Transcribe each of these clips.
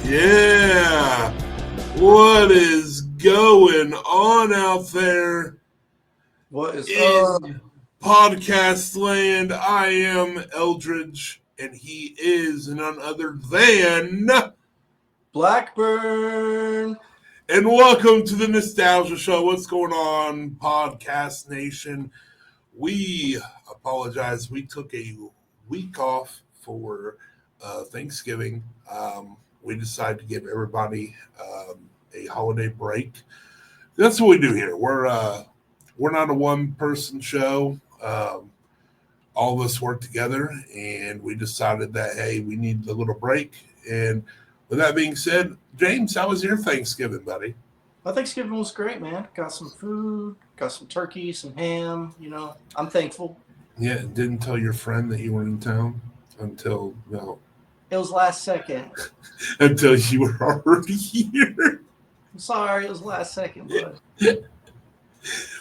Yeah, what is going on out there What is up? in podcast land? I am Eldridge, and he is none other than. Blackburn. And welcome to the Nostalgia Show. What's going on, Podcast Nation? We apologize. We took a week off for Thanksgiving. We decided to give everybody a holiday break. That's what we do here. We're not a one-person show. All of us work together, and we decided that, hey, we need a little break. And with that being said, James, how was your Thanksgiving, buddy? My Thanksgiving was great, man. Got some food, got some turkey, some ham. I'm thankful. Yeah, didn't tell your friend that you were in town until, well, It was last second. until you were already here. I'm sorry, it was last second, but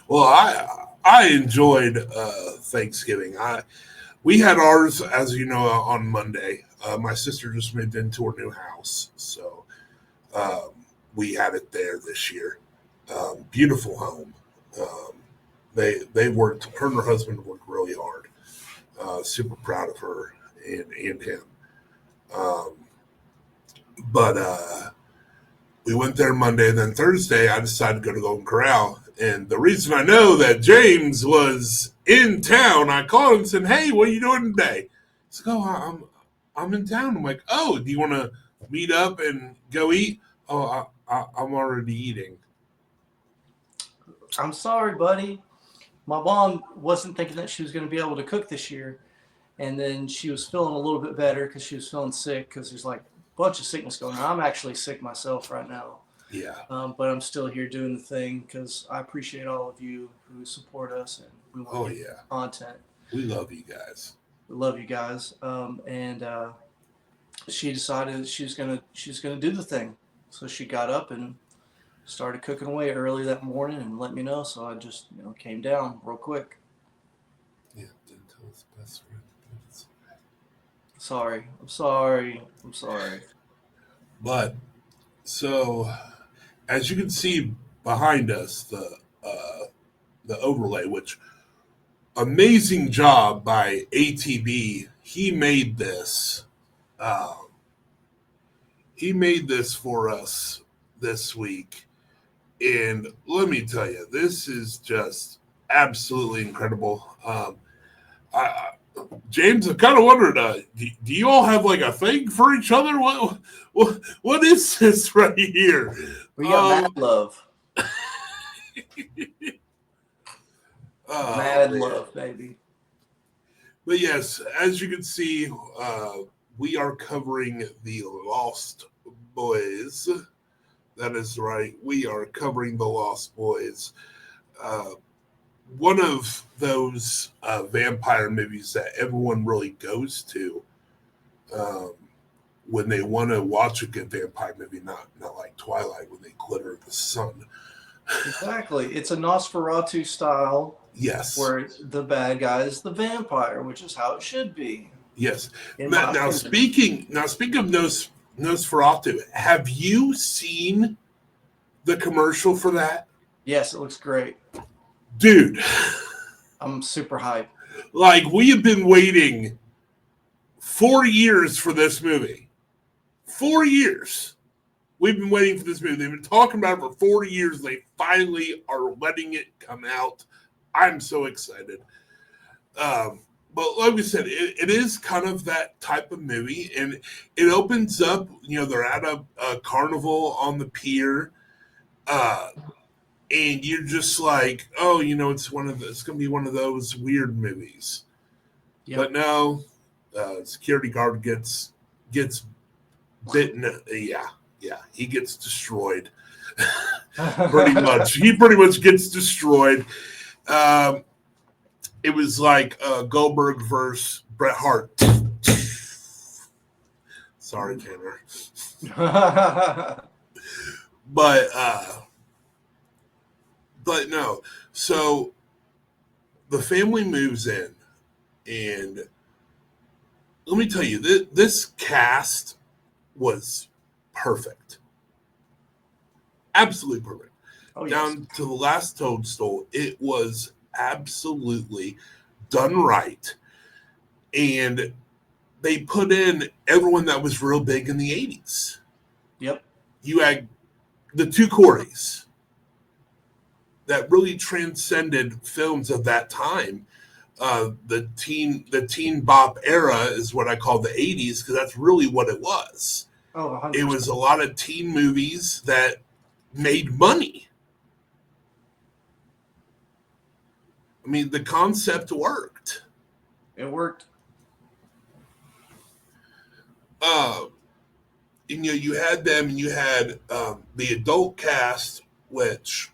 Well, I enjoyed Thanksgiving. We had ours, as you know, on Monday. My sister just moved into her new house, so we had it there this year. Beautiful home. They worked. Her and her husband worked really hard. Super proud of her and him. But we went there Monday. Then Thursday, I decided to go to Golden Corral. And the reason I know that James was in town, I called him and said, "Hey, what are you doing today?" He's like, "Oh, I'm in town." I'm like, "Oh, do you want to meet up and go eat?" "Oh, I'm already eating." I'm sorry, buddy. My mom wasn't thinking that she was going to be able to cook this year. And then she was feeling a little bit better because she was feeling sick because there's like a bunch of sickness going on. I'm actually sick myself right now. Yeah. But I'm still here doing the thing because I appreciate all of you who support us and we want to get content. We love you guys. We love you guys. And she decided she was gonna do the thing. So she got up and started cooking away early that morning and let me know. So I just came down real quick. Yeah, didn't tell his best friend. Sorry. I'm sorry. But so, as you can see behind us, the overlay, which amazing job by ATB. He made this. He made this for us this week, and let me tell you, this is just absolutely incredible. James, I kind of wondered, do you all have like a thing for each other? What is this right here? We got mad love. Mad love, baby. But yes, as you can see, we are covering the Lost Boys. That is right. We are covering the Lost Boys. One of those vampire movies that everyone really goes to when they want to watch a good vampire movie, not like Twilight when they glitter in the sun. Exactly. It's a Nosferatu style. Yes. Where the bad guy is the vampire, which is how it should be. Yes. Now speaking of Nosferatu, have you seen the commercial for that? Yes, it looks great. Dude. I'm super hyped. Like, we have been waiting 4 years for this movie. 4 years. We've been waiting for this movie. They've been talking about it for 40 years. They finally are letting it come out. I'm so excited. But like we said, it is kind of that type of movie. And it opens up, they're at a carnival on the pier. And you're just like, oh, it's going to be one of those weird movies. Yep. But no, security guard gets bitten. Yeah, he gets destroyed. Pretty much. He pretty much gets destroyed. It was like Goldberg versus Bret Hart. Sorry, Tanner. But no. So the family moves in, and let me tell you, this cast was perfect. Absolutely perfect. Oh, yes. Down to the last toadstool, it was absolutely done right. And they put in everyone that was real big in the 80s. Yep. You had the two Coreys that really transcended films of that time. The teen bop era is what I call the 80s, because that's really what it was. Oh, 100%. It was a lot of teen movies that made money. I mean, the concept worked. It worked. And you had them, and you had the adult cast, which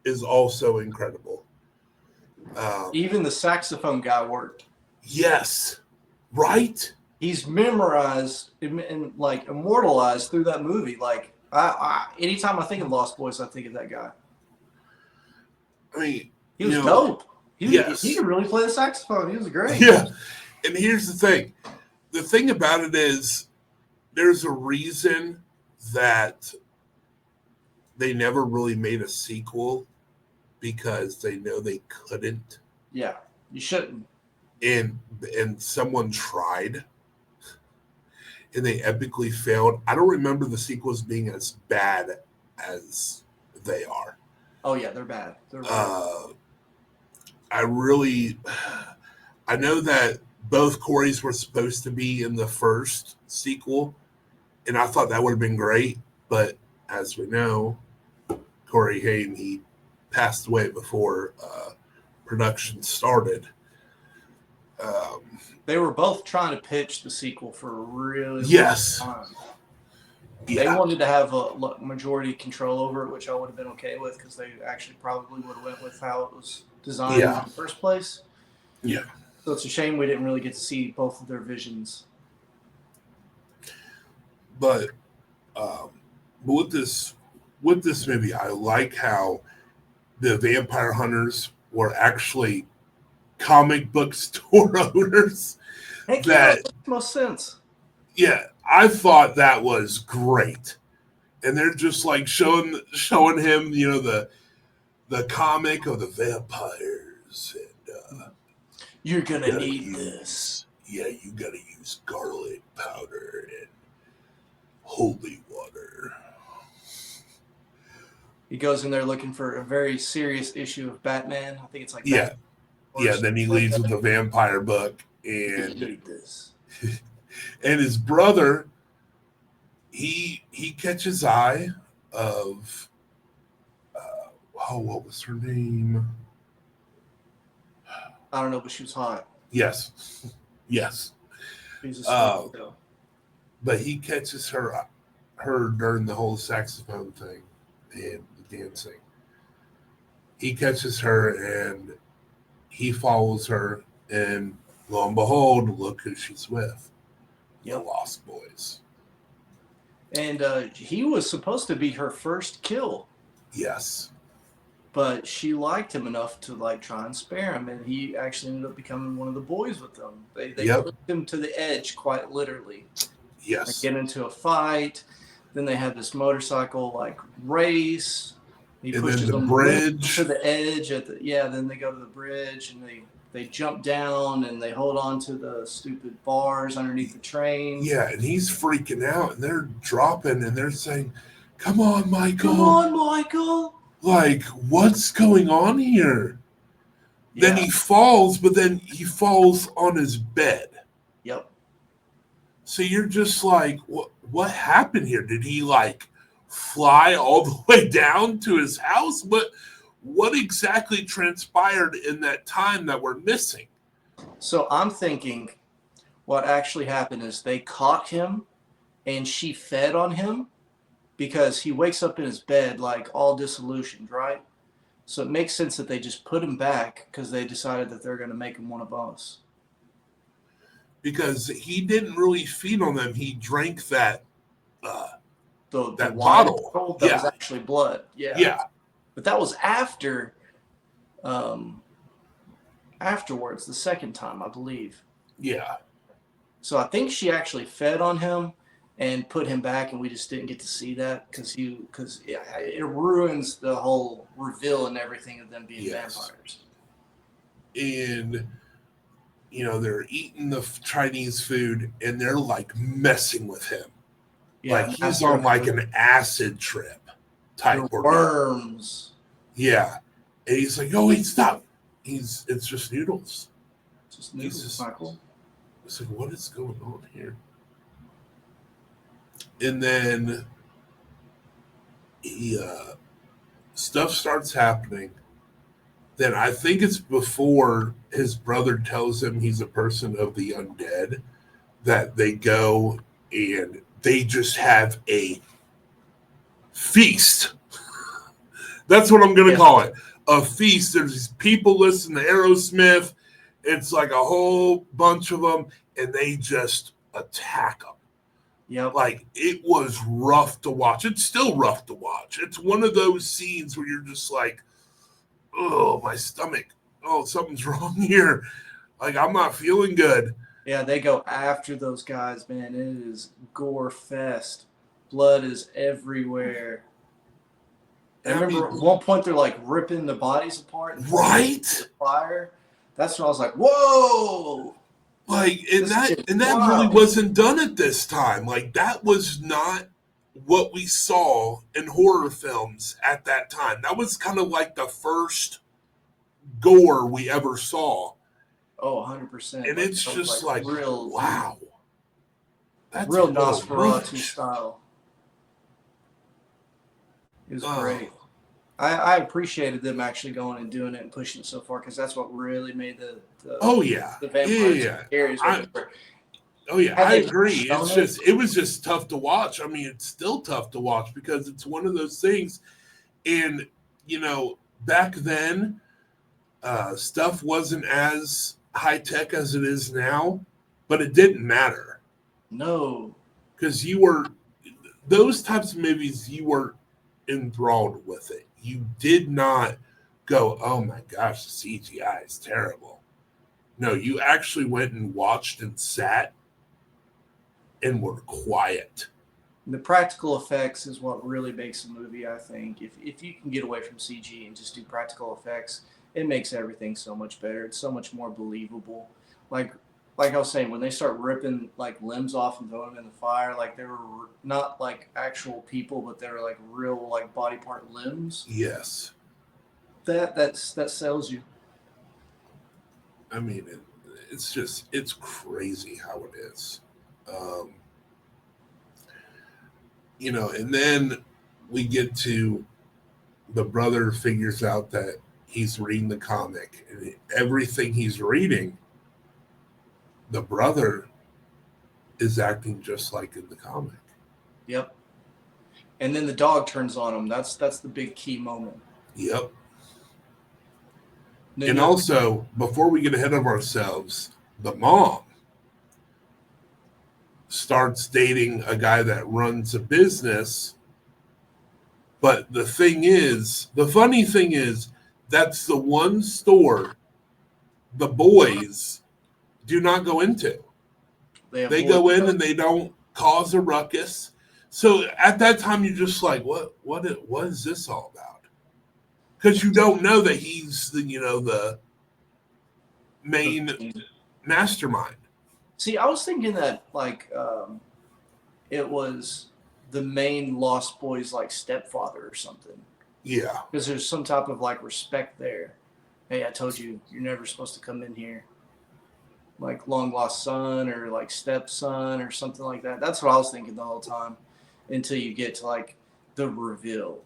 is also incredible. Even the saxophone guy worked. Yes, right. He's memorized and like immortalized through that movie. Like anytime I think of Lost Boys, I think of that guy. I mean, he was dope. He could really play the saxophone. He was great. Yeah, and here's the thing. The thing about it is, there's a reason that they never really made a sequel, because they know they couldn't. Yeah, you shouldn't. And someone tried, and they epically failed. I don't remember the sequels being as bad as they are. Oh yeah, they're bad. I know that both Coreys were supposed to be in the first sequel, and I thought that would have been great. But as we know, Corey Haim, he passed away before production started. They were both trying to pitch the sequel for a really long time. Yeah. They wanted to have a majority control over it, which I would have been okay with, because they actually probably would have went with how it was designed in the first place. Yeah. So it's a shame we didn't really get to see both of their visions. But with this movie, I like how the vampire hunters were actually comic book store owners. Heck, that makes most sense. Yeah, I thought that was great. And they're just like showing him, the comic of the vampires, and you're gonna need this. Yeah, you gotta use garlic powder and holy water. He goes in there looking for a very serious issue of Batman. I think it's like Batman. Then he leaves with the vampire book, and need this. And his brother, he catches eye of what was her name? I don't know, but she was hot. Yes. She's a but he catches her during the whole saxophone thing and the dancing. He catches her, and he follows her, and lo and behold, look who she's with. The Lost Boys. And he was supposed to be her first kill. Yes. But she liked him enough to try and spare him, and he actually ended up becoming one of the boys with them. They pushed him to the edge, quite literally. Yes. They get into a fight. Then they have this motorcycle race. He pushes them to the edge then they go to the bridge, and they jump down, and they hold on to the stupid bars underneath the train. Yeah, and he's freaking out, and they're dropping, and they're saying, "Come on, Michael. Come on, Michael." What's going on here? Yeah. Then he falls, but then he falls on his bed. Yep. So you're just like, what happened here? Did he fly all the way down to his house? What exactly transpired in that time that we're missing? So I'm thinking what actually happened is they caught him, and she fed on him, because he wakes up in his bed all disillusioned, right? So it makes sense that they just put him back, because they decided that they're going to make him one of us. Because he didn't really feed on them. He drank that the bottle. That was actually blood. Yeah. Yeah. But that was afterwards, the second time, I believe. Yeah. So I think she actually fed on him, and put him back, and we just didn't get to see that because it ruins the whole reveal and everything of them being vampires. And they're eating the Chinese food, and they're like messing with him. Yeah, like he's on like an acid trip type worms. Yeah, and he's like, "Oh, wait, stop! It's just noodles. Just noodles, Michael." It's like, what is going on here? And then stuff starts happening. Then I think it's before his brother tells him he's a person of the undead that they go and they just have a feast. That's what I'm going to call it. A feast. There's these people listening to Aerosmith. It's like a whole bunch of them, and they just attack them. Yep. Like, it was rough to watch. It's still rough to watch. It's one of those scenes where you're just like, oh, my stomach. Oh, something's wrong here. Like, I'm not feeling good. Yeah, they go after those guys, man. It is gore fest. Blood is everywhere. I remember at one point they're like ripping the bodies apart. Right? Fire. That's when I was like, whoa. Like, and that really wasn't done at this time. Like, that was not what we saw in horror films at that time. That was kind of like the first gore we ever saw. Oh, 100%. And it's just like real, wow. That's real Nosferatu style. It was great. I appreciated them actually going and doing it and pushing it so far because that's what really made the vampires scary. I agree. It was just tough to watch. I mean, it's still tough to watch because it's one of those things. And back then, stuff wasn't as high tech as it is now, but it didn't matter. No, because those types of movies, you were enthralled with it. You did not go, oh my gosh, the CGI is terrible. No, you actually went and watched and sat and were quiet. The practical effects is what really makes a movie, I think. If you can get away from CG and just do practical effects, it makes everything so much better. It's so much more believable. Like I was saying, when they start ripping like limbs off and throwing them in the fire, like they were not like actual people, but they were like real like body part limbs. Yes. That sells you. I mean, it's crazy how it is. And then we get to the brother figures out that he's reading the comic, and everything he's reading, the brother is acting just like in the comic. Yep. And then the dog turns on him. That's the big key moment. Yep. And also, before we get ahead of ourselves, the mom starts dating a guy that runs a business. But the funny thing is, that's the one store the boys do not go into. They go in and they don't cause a ruckus. So at that time, you're just like, what is this all about? Because you don't know that he's the main mastermind. See, I was thinking that it was the main Lost Boys like stepfather or something. Yeah. Because there's some type of like respect there. Hey, I told you, you're never supposed to come in here. Like long lost son or like stepson or something like that. That's what I was thinking the whole time until you get to like the reveal.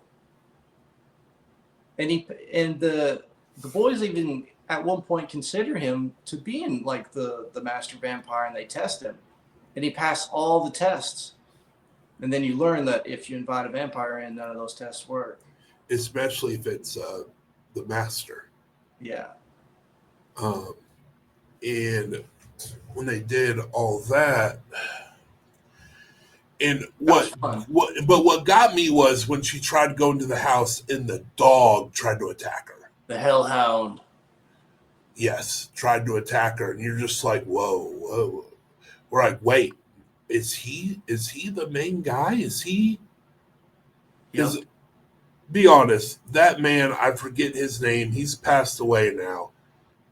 And the boys even at one point consider him to being like the master vampire, and they test him, and he passed all the tests. And then you learn that if you invite a vampire in, none of those tests work. Especially if it's the master. Yeah. And when they did all that, and what got me was when she tried to go into the house and the dog tried to attack her. The hellhound. Yes, tried to attack her, and you're just like, whoa. We're like, wait, is he the main guy? Is he? Because be honest, that man, I forget his name. He's passed away now,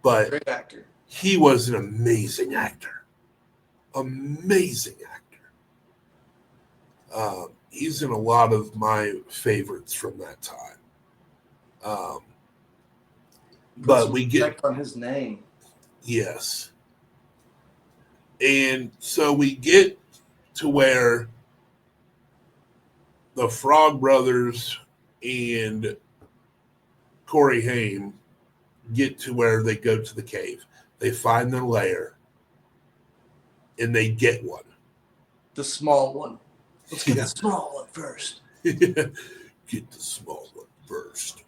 but Great actor. He was an amazing actor. Amazing actor. He's in a lot of my favorites from that time. But we get on his name. Yes. And so we get to where the Frog Brothers and Corey Haim get to where they go to the cave. They find their lair and they get one. The small one. Let's get the small one first. Get the small one first.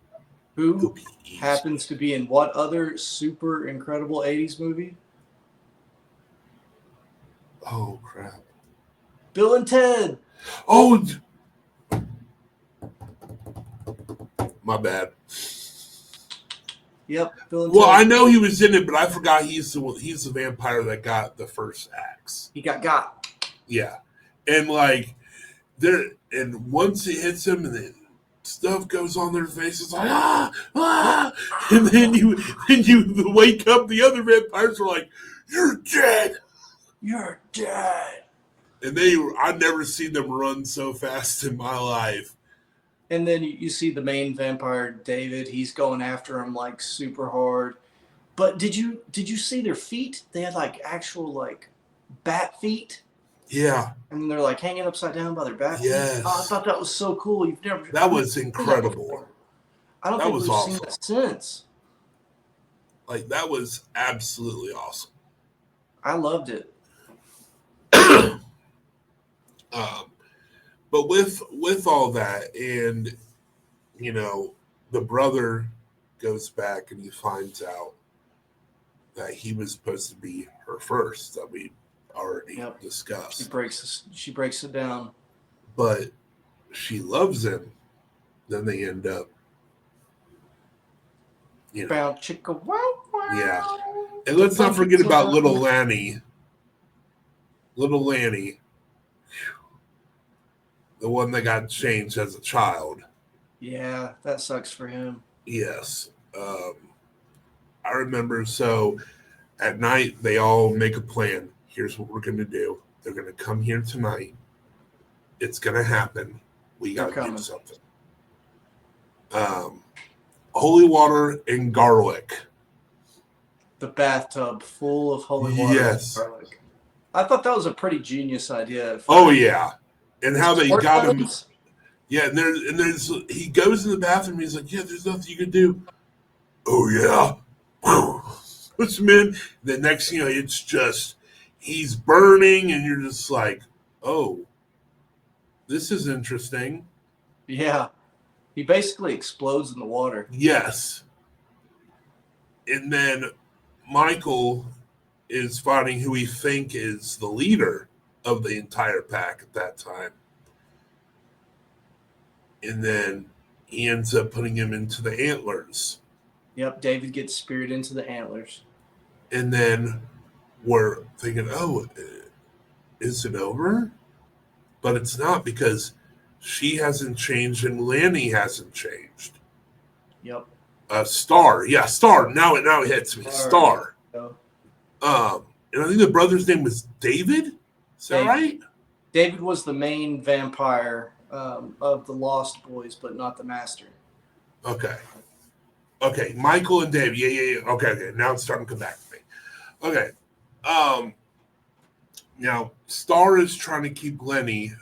Who happens to be in what other super incredible 80s movie? Oh, crap. Bill and Ted. Oh, my bad. Yep, Bill and Well, Ted. I know he was in it, but I forgot he's the vampire that got the first axe. He got. Yeah. And like and once it hits him and then stuff goes on their faces like and then you wake up, the other vampires are like, "You're dead. You're dead." And I've never seen them run so fast in my life. And then you see the main vampire, David. He's going after him like super hard. But did you see their feet? They had like actual like bat feet. Yeah. And they're like hanging upside down by their bat feet. Yes. Oh, I thought that was so cool. That was incredible. I don't think we've awesome. seen that since. Like, that was absolutely awesome. I loved it. But with all that, and the brother goes back and he finds out that he was supposed to be her first, that we already discussed. She breaks it down. But she loves him. Then they end up, Bow chicka wow wow. Yeah. And let's not forget about little Lanny. Little Lanny. The one that got changed as a child. Yeah, that sucks for him. Yes. I remember, so at night they all make a plan. Here's what we're going to do. They're going to come here tonight. It's going to happen. We got to do something. Holy water and garlic. The bathtub full of holy water and garlic. I thought that was a pretty genius idea. Oh, yeah. And how they got him. Yeah, and there's he goes in the bathroom. He's like, "Yeah, there's nothing you can do." Oh yeah, puts him in. The next, it's just he's burning, and you're just like, "Oh, this is interesting." Yeah, he basically explodes in the water. Yes, and then Michael is fighting who we think is the leader of the entire pack at that time. And then he ends up putting him into the antlers. Yep, David gets speared into the antlers. And then we're thinking, oh, is it over? But it's not, because she hasn't changed and Lanny hasn't changed. Yep. Star. Yeah, Star. Now it hits me. Star. Yep. And I think the brother's name was David. Is that right? David was the main vampire of the Lost Boys, but not the master. Okay. Michael and David. Yeah. Okay. Now it's starting to come back to me. Okay. Now Star is trying to keep Lenny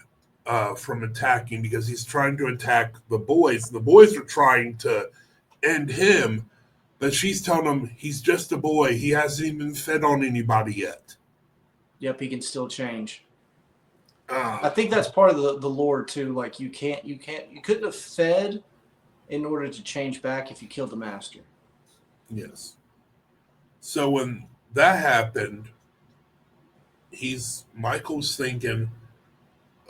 from attacking, because he's trying to attack the boys. The boys are trying to end him, but she's telling him he's just a boy. He hasn't even fed on anybody yet. Yep, he can still change. I think that's part of the lore too. Like you couldn't have fed in order to change back if you killed the master. Yes. So when that happened, Michael's thinking,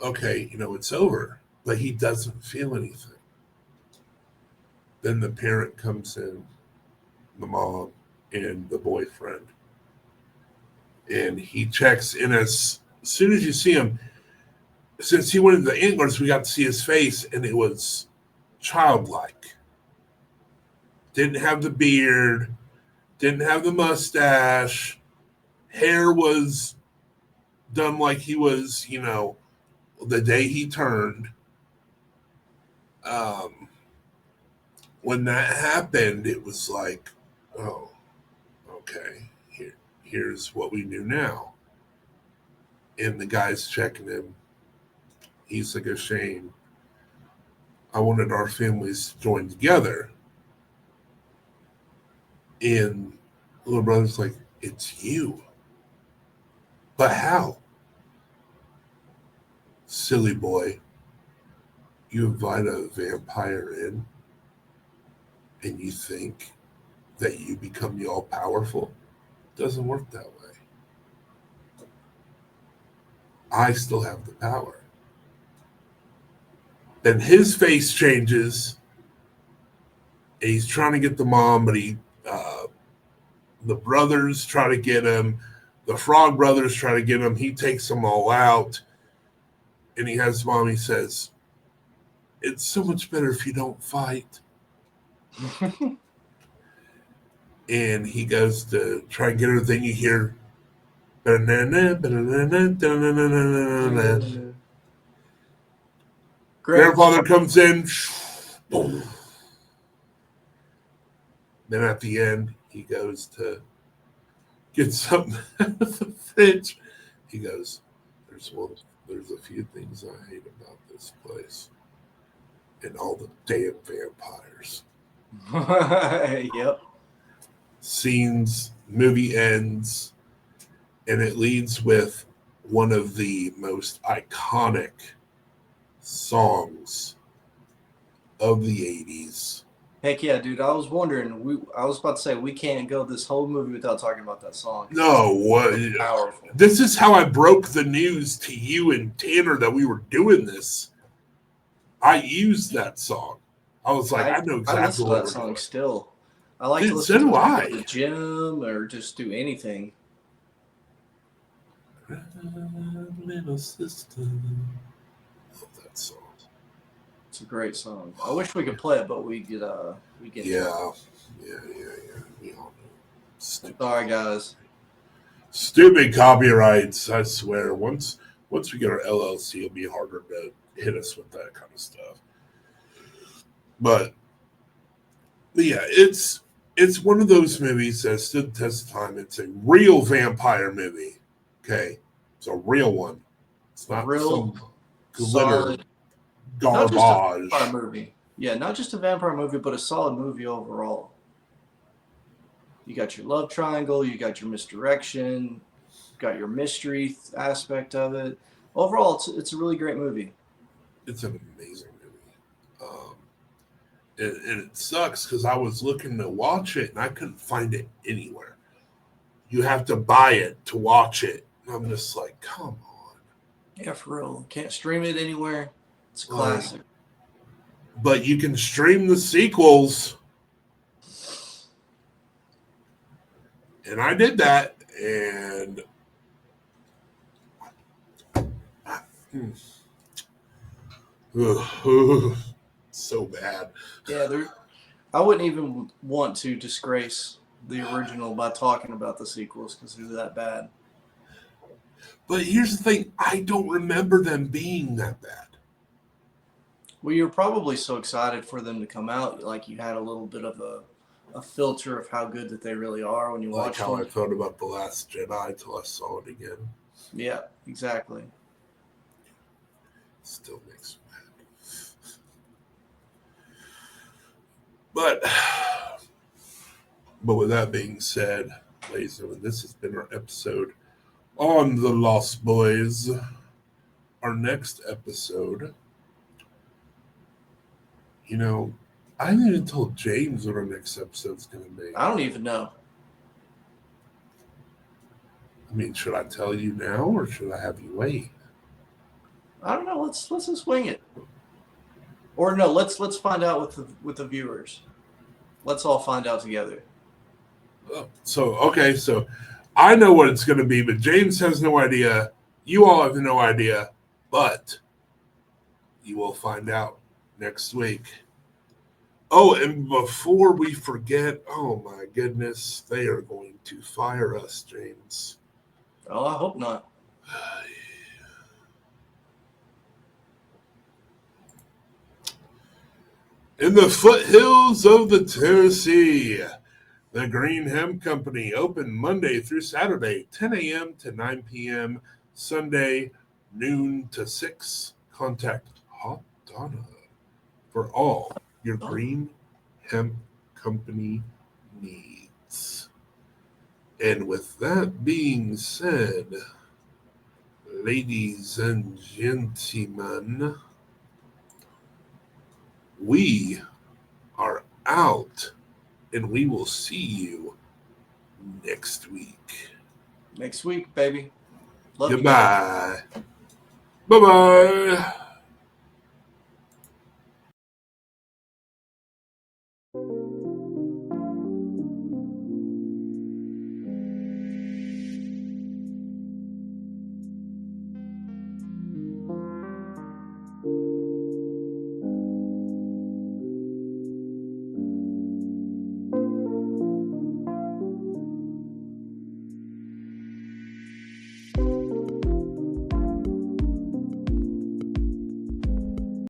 okay, it's over, but he doesn't feel anything. Then the parent comes in, the mom and the boyfriend, and he checks in as as soon as you see him, since he went into the antlers, we got to see his face, and it was childlike. Didn't have the beard, didn't have the mustache. Hair was done like he was, the day he turned. When that happened, it was like, oh, okay, here's what we knew now. And the guy's checking him. He's like, ashamed. I wanted our families to join together. And the little brother's like, it's you. But how? Silly boy. You invite a vampire in and you think that you become the all-powerful. It doesn't work that way. I still have the power. Then his face changes. And he's trying to get the mom, but the brothers try to get him. The Frog brothers try to get him. He takes them all out. And he has mom, he says, it's so much better if you don't fight. And he goes to try and get her. Then you hear grandfather comes in. Then at the end, he goes to get something out of the fridge. He goes, there's a few things I hate about this place. And all the damn vampires. Yep. Scenes, movie ends, and it leads with one of the most iconic songs of the 80s. Heck yeah, dude. I was wondering, I was about to say, we can't go this whole movie without talking about that song. No, powerful. This is how I broke the news to you and Tanner that we were doing this. I used that song. I was like, I know exactly I listen to what that we're song doing. still. I like to listen to it at the gym or just do anything. Little sister. Love that song. It's a great song. I wish we could play it, but we get Yeah. We all know. Sorry, guys. Stupid copyrights, I swear. Once we get our LLC, it'll be harder to hit us with that kind of stuff. But yeah, it's one of those movies that stood the test of time. It's a real vampire movie. Okay? It's a real one. It's not real some glitter garbage. Not just a vampire movie. Yeah, not just a vampire movie, but a solid movie overall. You got your love triangle, you got your misdirection, you got your mystery aspect of it. Overall, it's a really great movie. It's an amazing movie. And it sucks because I was looking to watch it and I couldn't find it anywhere. You have to buy it to watch it. And I'm just like, come on. Yeah, for real. Can't stream it anywhere. It's a classic. But you can stream the sequels. And I did that. And so bad. Yeah, I wouldn't even want to disgrace the original by talking about the sequels because they're that bad. But here's the thing. I don't remember them being that bad. Well, you're probably so excited for them to come out, like you had a little bit of a filter of how good that they really are when you watch them. Like how I felt about The Last Jedi till I saw it again. Yeah, exactly. Still makes me mad. But with that being said, ladies and gentlemen, this has been our episode on The Lost Boys. Our next episode, I haven't even told James what our next episode's going to be. I don't even know. I mean, should I tell you now or should I have you wait? I don't know. Let's just wing it. Or no, let's find out with the viewers. Let's all find out together. So I know what it's going to be, but James has no idea. You all have no idea, but you will find out next week. Oh, and before we forget, oh my goodness, they are going to fire us, James. Oh, I hope not. In the foothills of the Tennessee, the Green Hemp Company open Monday through Saturday, 10 a.m. to 9 p.m., Sunday, noon to 6. Contact Hot Donna for all your Green Hemp Company needs. And with that being said, ladies and gentlemen, we are out, and we will see you next week. Next week, baby. Love Goodbye. Bye-bye.